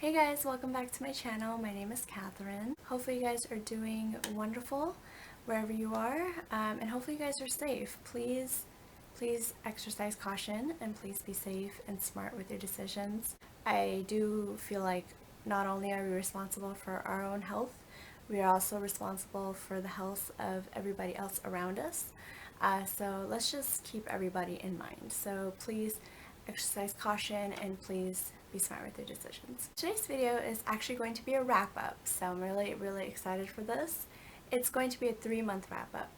Hey guys, welcome back to my channel. My name is Catherine. Hopefully you guys are doing wonderful wherever you are, and hopefully you guys are safe. Please exercise caution and please be safe and smart with your decisions. I do feel like not only are we responsible for our own health, we are also responsible for the health of everybody else around us. So let's just keep everybody in mind. So please exercise caution and please be smart with your decisions. Today's video is actually going to be a wrap-up, so I'm really excited for this. It's going to be a 3-month wrap-up.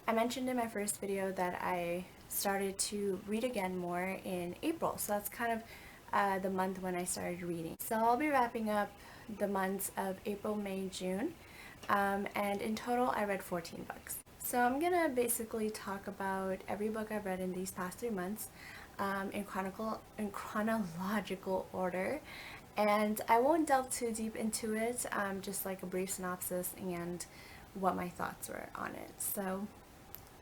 I mentioned in my first video that I started to read again more in April, so that's kind of the month when I started reading. So I'll be wrapping up the months of April, May, June, and in total I read 14 books. So I'm gonna basically talk about every book I've read in these past 3 months in chronological order, and I won't delve too deep into it, just like a brief synopsis and what my thoughts were on it. So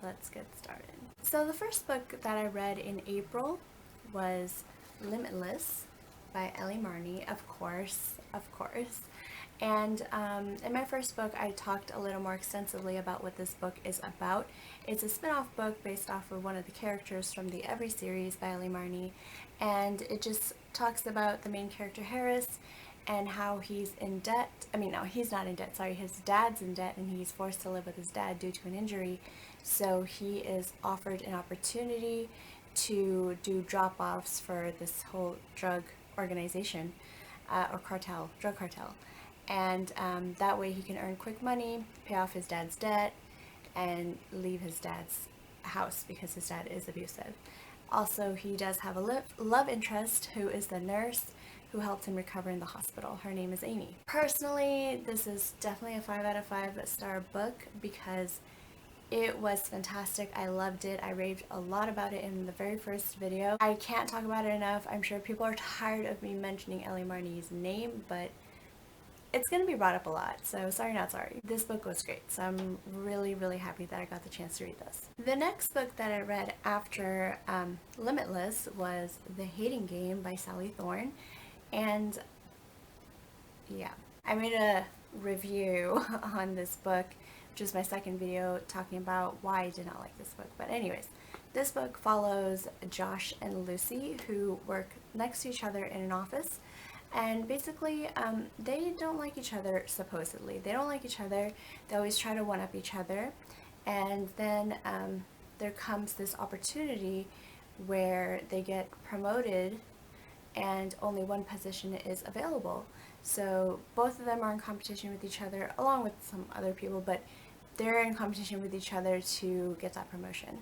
let's get started. So the first book that I read in April was Limitless by Ellie Marney, of course. And in my first book, I talked a little more extensively about what this book is about. It's a spin-off book based off of one of the characters from the Every series by Ellie Marney, and it just talks about the main character Harris and how he's in debt. I mean, no, he's not in debt, sorry, his dad's in debt and he's forced to live with his dad due to an injury. So he is offered an opportunity to do drop-offs for this whole drug organization, or drug cartel. And that way he can earn quick money, pay off his dad's debt, and leave his dad's house because his dad is abusive. Also, he does have a love interest who is the nurse who helped him recover in the hospital. Her name is Amy. Personally, this is definitely a 5 out of 5 star book because it was fantastic. I loved it. I raved a lot about it in the very first video. I can't talk about it enough. I'm sure people are tired of me mentioning Ellie Marney's name, but it's going to be brought up a lot, so sorry not sorry. This book was great, so I'm really happy that I got the chance to read this. The next book that I read after Limitless was The Hating Game by Sally Thorne, and yeah, I made a review on this book, which is my second video talking about why I did not like this book. But anyways, this book follows Josh and Lucy, who work next to each other in an office. And basically, they don't like each other, supposedly. They don't like each other. They always try to one-up each other. And then there comes this opportunity where they get promoted and only one position is available. So both of them are in competition with each other, along with some other people, but they're in competition with each other to get that promotion.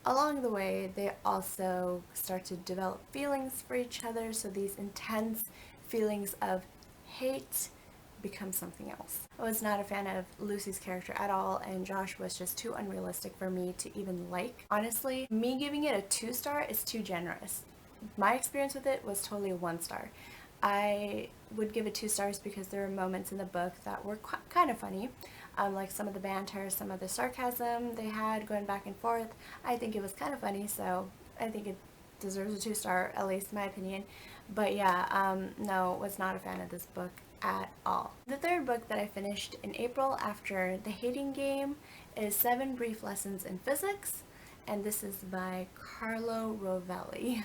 Along the way, they also start to develop feelings for each other, so these intense feelings of hate become something else. I was not a fan of Lucy's character at all, and Josh was just too unrealistic for me to even like. Honestly, me giving it a 2 star is too generous. My experience with it was totally a 1 star. I would give it 2 stars because there were moments in the book that were kind of funny, like some of the banter, some of the sarcasm they had going back and forth. I think it was kind of funny, so I think it deserves a 2 star, at least in my opinion. But yeah, no, was not a fan of this book at all. The third book that I finished in April after The Hating Game is 7 Brief Lessons in Physics, and this is by Carlo Rovelli.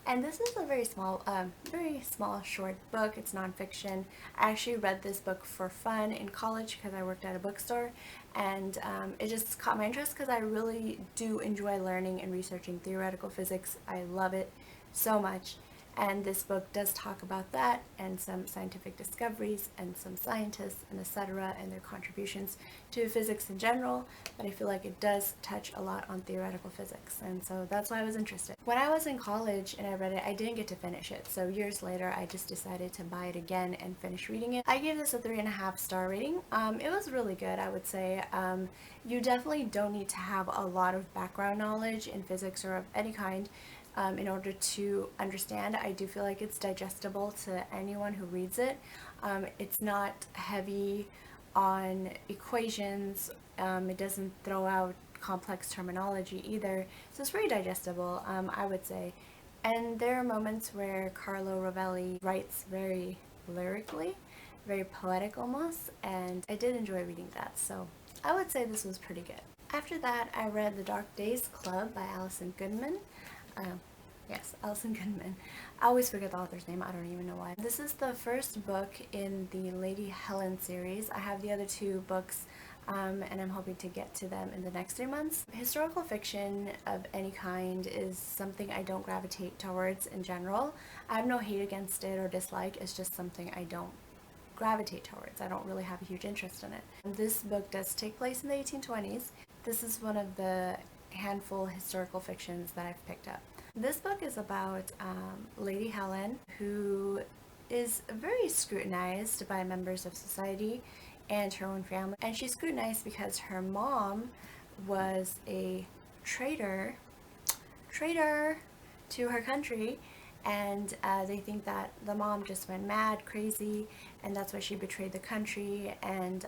And this is a very small short book. It's nonfiction. I actually read this book for fun in college because I worked at a bookstore, and it just caught my interest because I really do enjoy learning and researching theoretical physics. I love it so much. And this book does talk about that and some scientific discoveries and some scientists and etc. and their contributions to physics in general, but I feel like it does touch a lot on theoretical physics, and so that's why I was interested. When I was in college and I read it, I didn't get to finish it, so years later I just decided to buy it again and finish reading it. I gave this a 3.5 star rating. It was really good, I would say. You definitely don't need to have a lot of background knowledge in physics or of any kind in order to understand. I do feel like it's digestible to anyone who reads it. It's not heavy on equations. It doesn't throw out complex terminology either, so it's very digestible, I would say. And there are moments where Carlo Rovelli writes very lyrically, very poetic almost, and I did enjoy reading that, so I would say this was pretty good. After that, I read The Dark Days Club by Alison Goodman. Yes, Alison Goodman. I always forget the author's name, I don't even know why. This is the first book in the Lady Helen series. I have the other two books, and I'm hoping to get to them in the next 3 months. Historical fiction of any kind is something I don't gravitate towards in general. I have no hate against it or dislike, it's just something I don't gravitate towards. I don't really have a huge interest in it. And this book does take place in the 1820s. This is one of the handful historical fictions that I've picked up. This book is about Lady Helen, who is very scrutinized by members of society and her own family. And she's scrutinized because her mom was a traitor to her country, and they think that the mom just went mad, crazy, and that's why she betrayed the country, and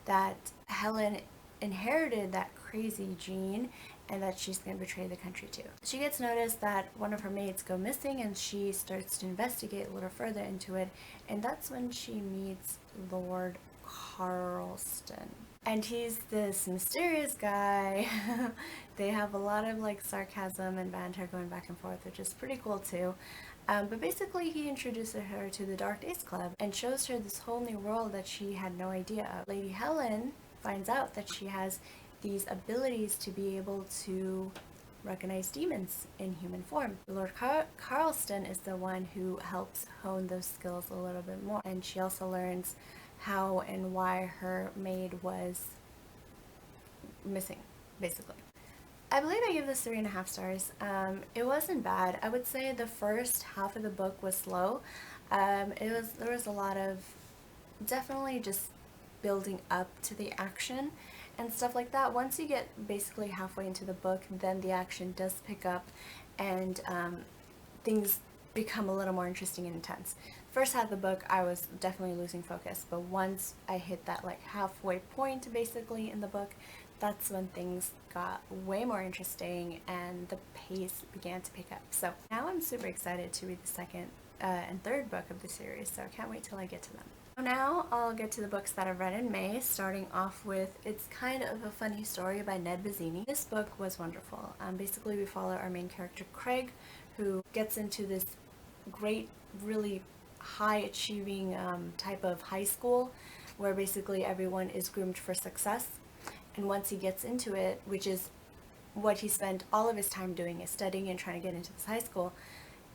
that Helen inherited that crazy gene and that she's going to betray the country too. She gets noticed that one of her maids go missing, and she starts to investigate a little further into it, and that's when she meets Lord Carlston. And he's this mysterious guy. They have a lot of like sarcasm and banter going back and forth, which is pretty cool too. But basically he introduces her to the Dark Days Club and shows her this whole new world that she had no idea of. Lady Helen finds out that she has these abilities to be able to recognize demons in human form. Lord Carlston is the one who helps hone those skills a little bit more, and she also learns how and why her maid was missing, basically. I believe I gave this 3.5 stars. It wasn't bad. I would say the first half of the book was slow. There was a lot of definitely just building up to the action and stuff like that. Once you get basically halfway into the book, then the action does pick up, and things become a little more interesting and intense. First half of the book, I was definitely losing focus, but once I hit that like halfway point basically in the book, that's when things got way more interesting and the pace began to pick up. So now I'm super excited to read the second and third book of the series, so I can't wait till I get to them. Now I'll get to the books that I've read in May, starting off with It's Kind of a Funny Story by Ned Vizzini. This book was wonderful. Basically we follow our main character Craig, who gets into this great, really high achieving type of high school where basically everyone is groomed for success. And once he gets into it, which is what he spent all of his time doing, is studying and trying to get into this high school,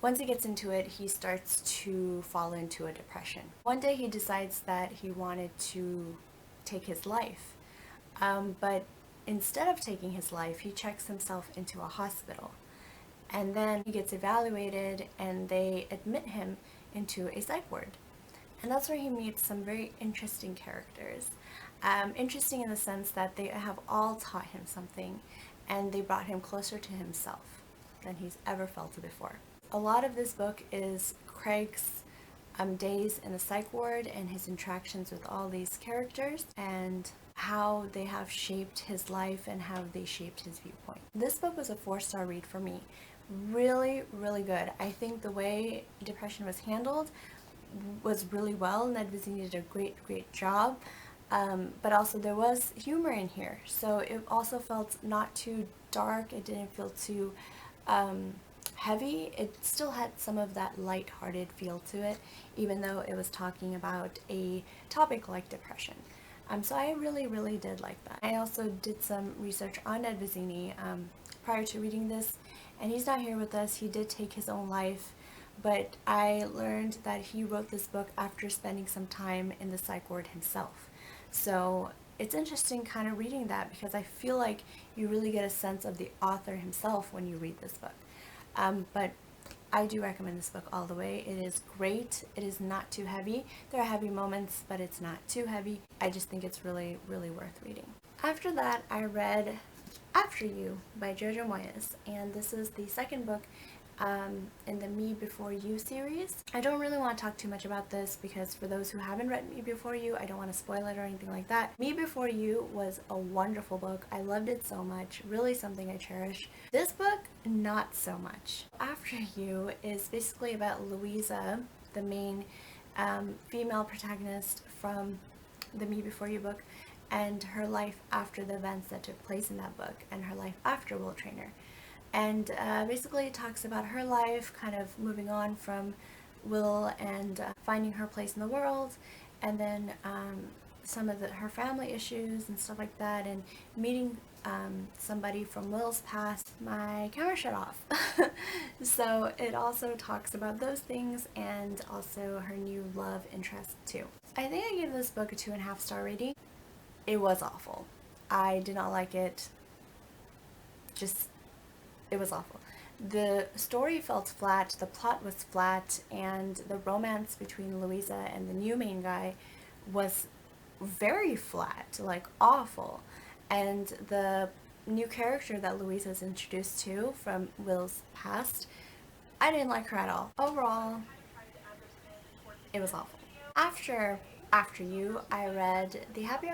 once he gets into it, he starts to fall into a depression. One day he decides that he wanted to take his life, but instead of taking his life, he checks himself into a hospital. And then he gets evaluated and they admit him into a psych ward. And that's where he meets some very interesting characters. Interesting in the sense that they have all taught him something, and they brought him closer to himself than he's ever felt before. A lot of this book is Craig's days in the psych ward and his interactions with all these characters and how they have shaped his life and how they shaped his viewpoint. This book was a 4-star read for me. Really, really good. I think the way depression was handled was really well. Ned Vizzini did a great job. But also there was humor in here. So it also felt not too dark. It didn't feel too heavy. It still had some of that light-hearted feel to it, even though it was talking about a topic like depression. So I really did like that. I also did some research on Ned Vizzini prior to reading this, and he's not here with us. He did take his own life, but I learned that he wrote this book after spending some time in the psych ward himself. So it's interesting kind of reading that, because I feel like you really get a sense of the author himself when you read this book. But I do recommend this book all the way. It is great. It is not too heavy. There are heavy moments, but it's not too heavy. I just think it's really worth reading. After that, I read After You by Jojo Moyes, and this is the second book in the Me Before You series. I don't really want to talk too much about this because for those who haven't read Me Before You, I don't want to spoil it or anything like that. Me Before You was a wonderful book. I loved it so much. Really something I cherish. This book, not so much. After You is basically about Louisa, the main female protagonist from the Me Before You book, and her life after the events that took place in that book, and her life after Will Trainer. And basically it talks about her life, kind of moving on from Will and finding her place in the world, and then some of her family issues and stuff like that, and meeting somebody from Will's past. My camera shut off. So it also talks about those things and also her new love interest too. I think I gave this book a 2.5 star rating. It was awful. I did not like it. It was awful. The story felt flat, the plot was flat, and the romance between Louisa and the new main guy was very flat, like awful. And the new character that Louisa is introduced to from Will's past, I didn't like her at all. Overall, it was awful. After You, I read the Happy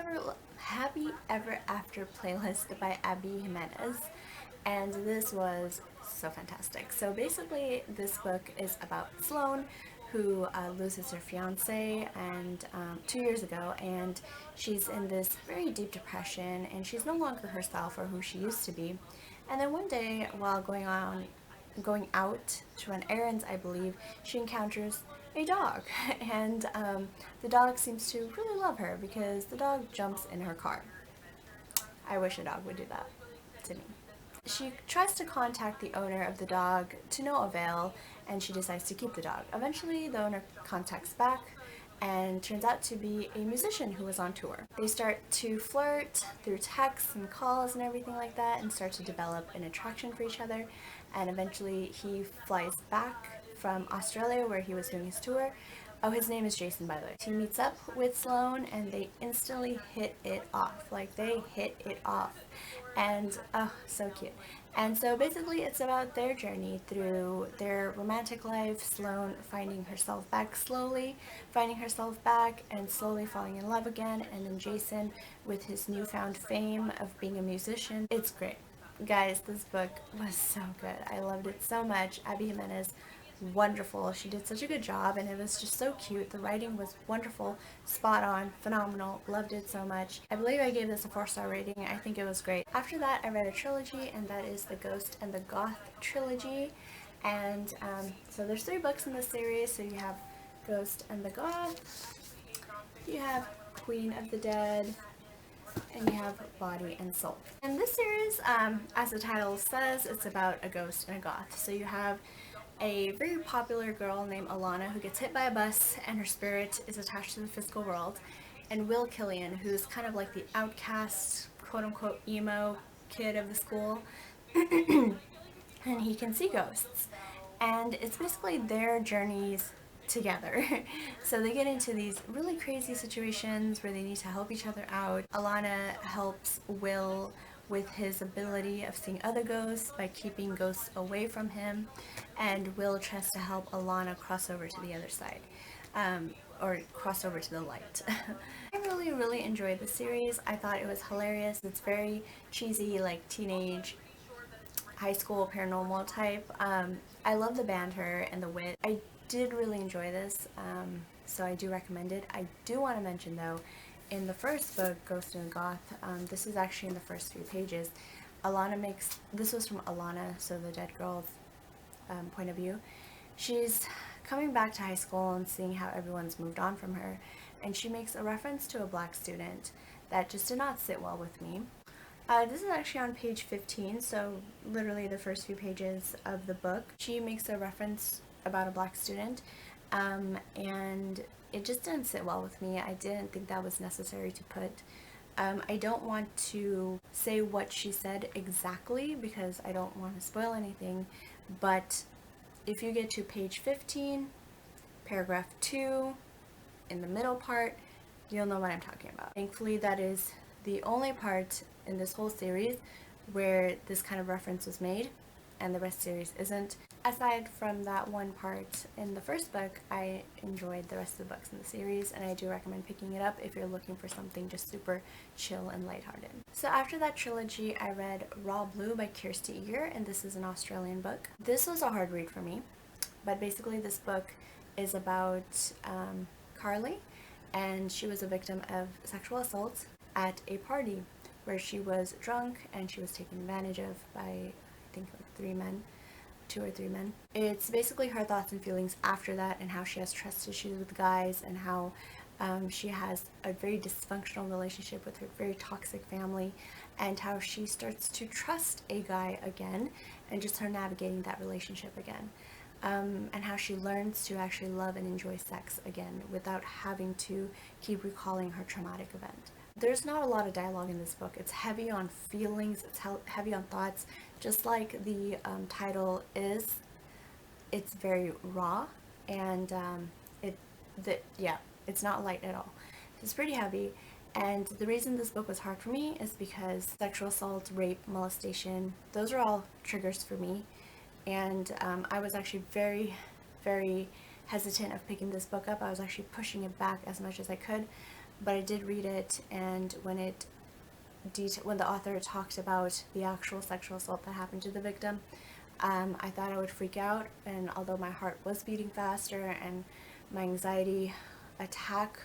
Ever After playlist by Abby Jimenez, and this was so fantastic. So basically this book is about Sloane, who loses her fiance and 2 years ago, and she's in this very deep depression, and she's no longer herself or who she used to be. And then one day, while going out to run errands, I believe, she encounters a dog, and the dog seems to really love her because the dog jumps in her car. I wish a dog would do that to me. She tries to contact the owner of the dog to no avail, and she decides to keep the dog. Eventually, the owner contacts back and turns out to be a musician who was on tour. They start to flirt through texts and calls and everything like that, and start to develop an attraction for each other, and eventually he flies back from Australia where he was doing his tour. Oh, his name is Jason, by the way. He meets up with Sloane and they instantly hit it off. Like, they hit it off. And, oh, so cute. And so basically it's about their journey through their romantic life, Sloane finding herself back slowly, and slowly falling in love again, and then Jason with his newfound fame of being a musician. It's great. Guys, this book was so good. I loved it so much. Abby Jimenez, wonderful. She did such a good job, and it was just so cute. The writing was wonderful, spot on, phenomenal. Loved it so much. I believe I gave this a 4-star rating. I think it was great. After that, I read a trilogy, and that is the Ghost and the Goth trilogy. And so there's 3 books in this series. So you have Ghost and the Goth, you have Queen of the Dead, and you have Body and Soul. And this series, as the title says, it's about a ghost and a goth. So you have a very popular girl named Alana who gets hit by a bus, and her spirit is attached to the physical world, and Will Killian, who's kind of like the outcast, quote-unquote emo kid of the school, and he can see ghosts. And it's basically their journeys together. So they get into these really crazy situations where they need to help each other out. Alana helps Will with his ability of seeing other ghosts by keeping ghosts away from him, and Will tries to help Alana cross over to the other side, or cross over to the light. I really enjoyed the series. I thought it was hilarious. It's very cheesy, like teenage, high school paranormal type. I love the banter and the wit. I did really enjoy this, so I do recommend it. I do want to mention though, in the first book, Ghost and Goth, this is actually in the first 3 pages, this was from Alana, so the dead girl's point of view. She's coming back to high school and seeing how everyone's moved on from her, and she makes a reference to a black student that just did not sit well with me. This is actually on page 15, so literally the first few pages of the book. She makes a reference about a black student, and it just didn't sit well with me. I didn't think that was necessary to put. I don't want to say what she said exactly because I don't want to spoil anything, but if you get to page 15, paragraph 2, in the middle part, you'll know what I'm talking about. Thankfully, that is the only part in this whole series where this kind of reference was made, and the rest of the series isn't. Aside from that one part in the first book, I enjoyed the rest of the books in the series, and I do recommend picking it up if you're looking for something just super chill and lighthearted. So after that trilogy, I read Raw Blue by Kirsty Eager, and this is an Australian book. This was a hard read for me, but basically this book is about Carly, and she was a victim of sexual assault at a party where she was drunk and she was taken advantage of by, I think, like 2 or 3 men. It's basically her thoughts and feelings after that, and how she has trust issues with guys, and how she has a very dysfunctional relationship with her very toxic family, and how she starts to trust a guy again, and just her navigating that relationship again. And how she learns to actually love and enjoy sex again without having to keep recalling her traumatic event. There's not a lot of dialogue in this book. It's heavy on feelings, it's heavy on thoughts, just like the title is. It's very raw, and it's not light at all. It's pretty heavy, and the reason this book was hard for me is because sexual assault, rape, molestation, those are all triggers for me, and I was actually very, very hesitant of picking this book up. I was actually pushing it back as much as I could, but I did read it, and when the author talked about the actual sexual assault that happened to the victim, I thought I would freak out, and although my heart was beating faster and my anxiety attack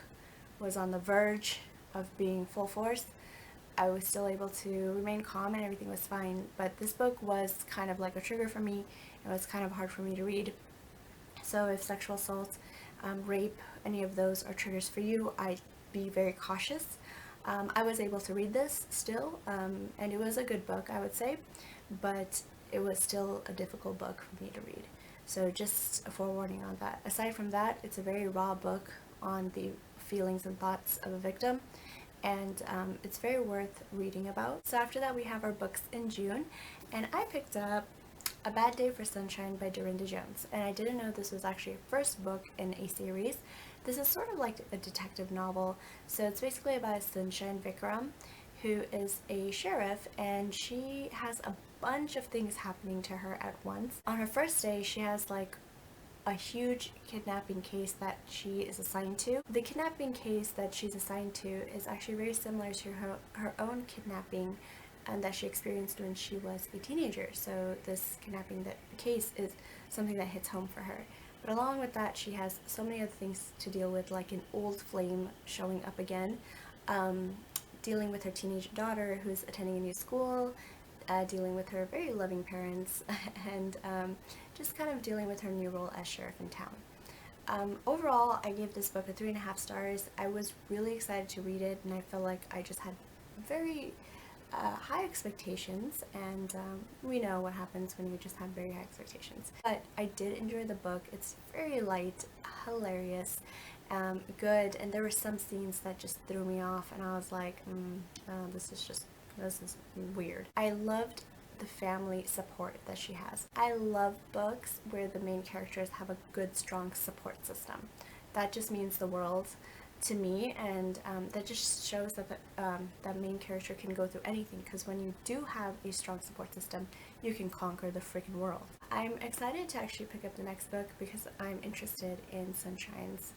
was on the verge of being full force, I was still able to remain calm and everything was fine. But this book was kind of like a trigger for me. It was kind of hard for me to read. So if sexual assault, rape, any of those are triggers for you, I'd be very cautious. I was able to read this still, and it was a good book, I would say, but it was still a difficult book for me to read. So just a forewarning on that. Aside from that, it's a very raw book on the feelings and thoughts of a victim, and it's very worth reading about. So after that, we have our books in June, and I picked up A Bad Day for Sunshine by Dorinda Jones, and I didn't know this was actually a first book in a series. This is sort of like a detective novel, so it's basically about Sunshine Vikram, who is a sheriff, and she has a bunch of things happening to her at once. On her first day, she has like a huge kidnapping case that she is assigned to. The kidnapping case that she's assigned to is actually very similar to her own kidnapping that she experienced when she was a teenager. So this kidnapping case is something that hits home for her. But along with that, she has so many other things to deal with, like an old flame showing up again, dealing with her teenage daughter who's attending a new school, dealing with her very loving parents, and just kind of dealing with her new role as sheriff in town. Overall, I gave this book a 3.5 stars. I was really excited to read it, and I feel like I just had very high expectations, and we know what happens when you just have very high expectations. But I did enjoy the book. It's very light, hilarious, good, and there were some scenes that just threw me off, and I was like, this is weird. I loved the family support that she has. I love books where the main characters have a good, strong support system. That just means the world to me, and that just shows that that main character can go through anything, because when you do have a strong support system, you can conquer the freaking world. I'm excited to actually pick up the next book because I'm interested in Sunshine's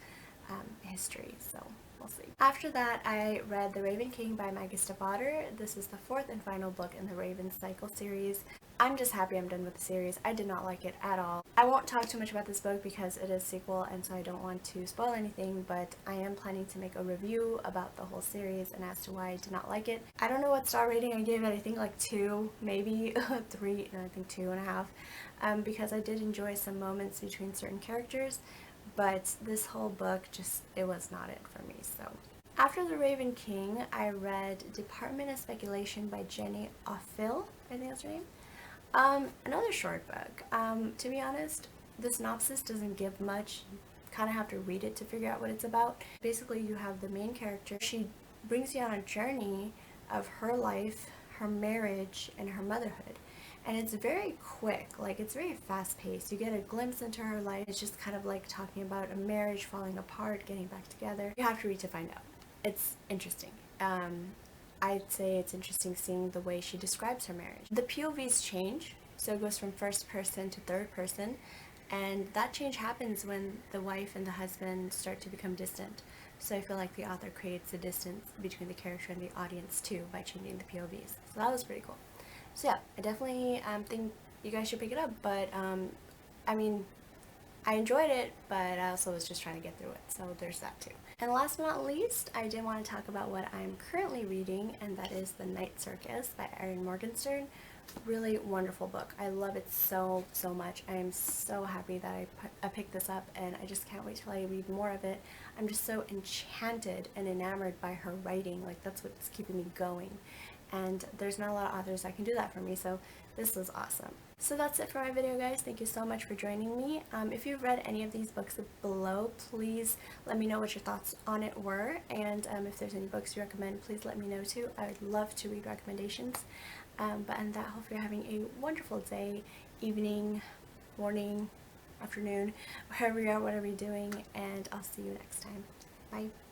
history, so we'll see. After that, I read The Raven King by Maggie Stiefvater. This is the 4th and final book in the Raven Cycle series. I'm just happy I'm done with the series. I did not like it at all. I won't talk too much about this book because it is a sequel, and so I don't want to spoil anything, but I am planning to make a review about the whole series and as to why I did not like it. I don't know what star rating I gave it. I think like 2, maybe 3, no, I think 2.5, because I did enjoy some moments between certain characters, but this whole book just, it was not it for me. So after The Raven King, I read Department of Speculation by Jenny Whoville, I think that's her name. Another short book. To be honest, the synopsis doesn't give much. You kind of have to read it to figure out what it's about. Basically, you have the main character. She brings you on a journey of her life, her marriage, and her motherhood. And it's very quick, like it's very fast-paced. You get a glimpse into her life. It's just kind of like talking about a marriage falling apart, getting back together. You have to read to find out. It's interesting. I'd say it's interesting seeing the way she describes her marriage. The POVs change, so it goes from first person to third person, and that change happens when the wife and the husband start to become distant. So I feel like the author creates a distance between the character and the audience too by changing the POVs. So that was pretty cool. So yeah, I definitely think you guys should pick it up, but I mean, I enjoyed it, but I also was just trying to get through it, so there's that too. And last but not least, I did want to talk about what I'm currently reading, and that is The Night Circus by Erin Morgenstern. Really wonderful book. I love it so much. I am so happy that I picked this up, and I just can't wait till I read more of it. I'm just so enchanted and enamored by her writing. Like, that's what's keeping me going. And there's not a lot of authors that can do that for me, so this was awesome. So that's it for my video, guys. Thank you so much for joining me. If you've read any of these books below, please let me know what your thoughts on it were, and if there's any books you recommend, please let me know too. I would love to read recommendations. But in that, hopefully you're having a wonderful day, evening, morning, afternoon, wherever you are, whatever you're doing, and I'll see you next time. Bye.